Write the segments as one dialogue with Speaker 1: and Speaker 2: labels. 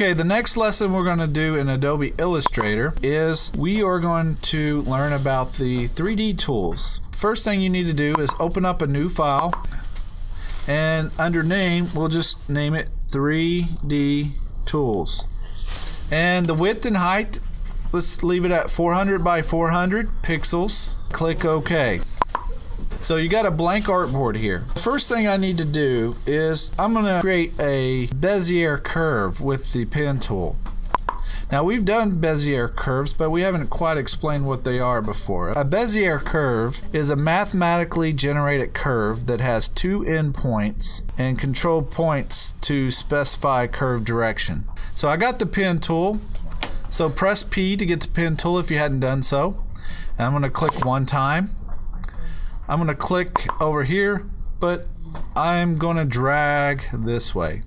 Speaker 1: Okay, the next lesson we're going to do in Adobe Illustrator is we are going to learn about the 3D tools. First thing you need to do is open up a new file, and under name we'll just name it 3D tools. And the width and height, let's leave it at 400 by 400 pixels. Click OK. So you got a blank artboard here. The first thing I need to do is I'm going to create a Bezier curve with the pen tool. Now we've done Bezier curves, but we haven't quite explained what they are before. A Bezier curve is a mathematically generated curve that has two endpoints and control points to specify curve direction. So I got the pen tool. So press P to get the pen tool if you hadn't done so. And I'm going to click one time. I'm going to click over here, but I'm going to drag this way.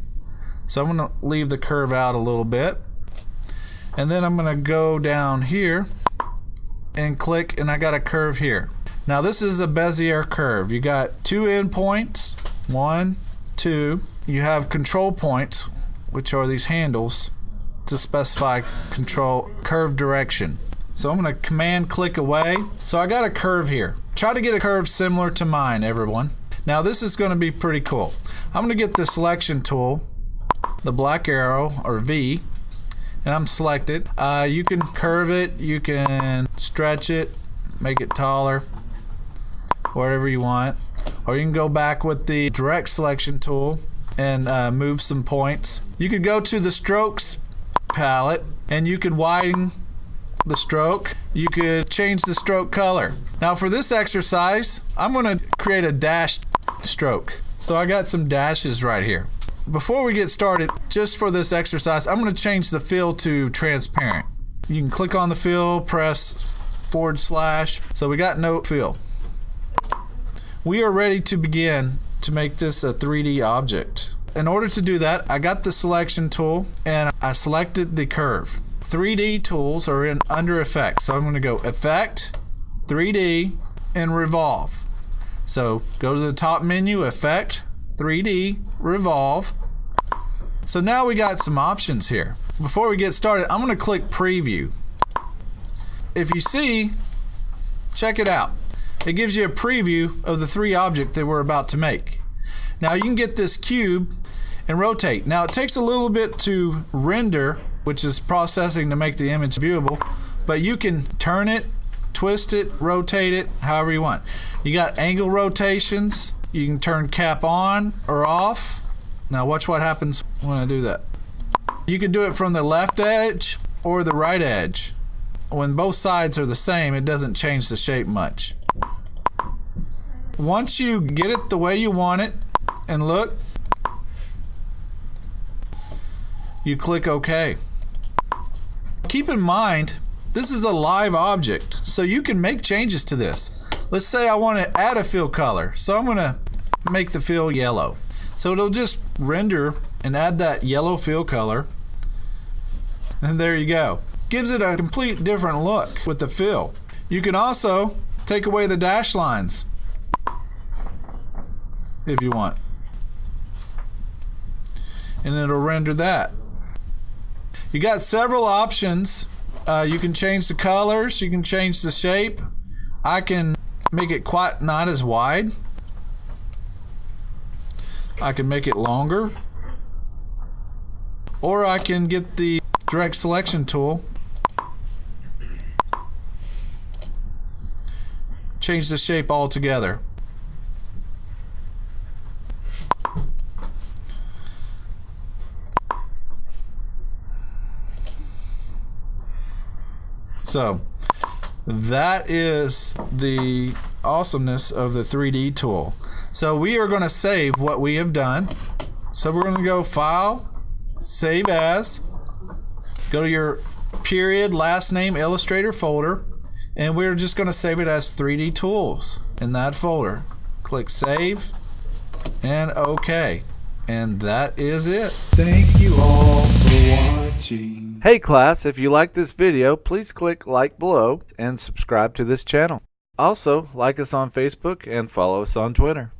Speaker 1: So I'm going to leave the curve out a little bit. And then I'm going to go down here and click, and I got a curve here. Now this is a Bezier curve. You got two endpoints, 1, 2. You have control points, which are these handles, to specify control curve direction. So I'm going to command click away. So I got a curve here. Try to get a curve similar to mine, everyone. Now this is going to be pretty cool. I'm going to get the selection tool, the black arrow or V, and I'm selected. You can curve it, you can stretch it, make it taller, whatever you want. Or you can go back with the direct selection tool and move some points. You could go to the strokes palette and you could widen the stroke. You could change the stroke color. Now for this exercise, I'm going to create a dashed stroke. So I got some dashes right here. Before we get started, just for this exercise, I'm going to change the fill to transparent. You can click on the fill, press /. So we got no fill. We are ready to begin to make this a 3D object. In order to do that, I got the selection tool and I selected the curve. 3D tools are in under effect. So I'm going to go effect, 3D, and revolve. So go to the top menu, effect, 3D, revolve. So now we got some options here. Before we get started, I'm going to click preview. If you see, check it out. It gives you a preview of the three objects that we're about to make. Now you can get this cube and rotate. Now it takes a little bit to render, which is processing to make the image viewable, but you can turn it, twist it, rotate it, however you want. You got angle rotations. You can turn cap on or off. Now watch what happens when I do that. You can do it from the left edge or the right edge. When both sides are the same, it doesn't change the shape much. Once you get it the way you want it, and look, you click OK. Keep in mind, this is a live object, so you can make changes to this. Let's say I want to add a fill color, so I'm going to make the fill yellow. So it'll just render and add that yellow fill color, and there you go. Gives it a complete different look with the fill. You can also take away the dash lines if you want, and it'll render that. You got several options. You can change the colors, you can change the shape. I can make it quite not as wide. I can make it longer. Or I can get the direct selection tool, change the shape altogether. So that is the awesomeness of the 3D tool. So we are going to save what we have done. So we're going to go File, Save As, go to your period last name Illustrator folder, and we're just going to save it as 3D tools in that folder. Click Save and OK. And that is it. Thank you all for watching.
Speaker 2: Hey class, if you like this video, please click like below and subscribe to this channel. Also, like us on Facebook and follow us on Twitter.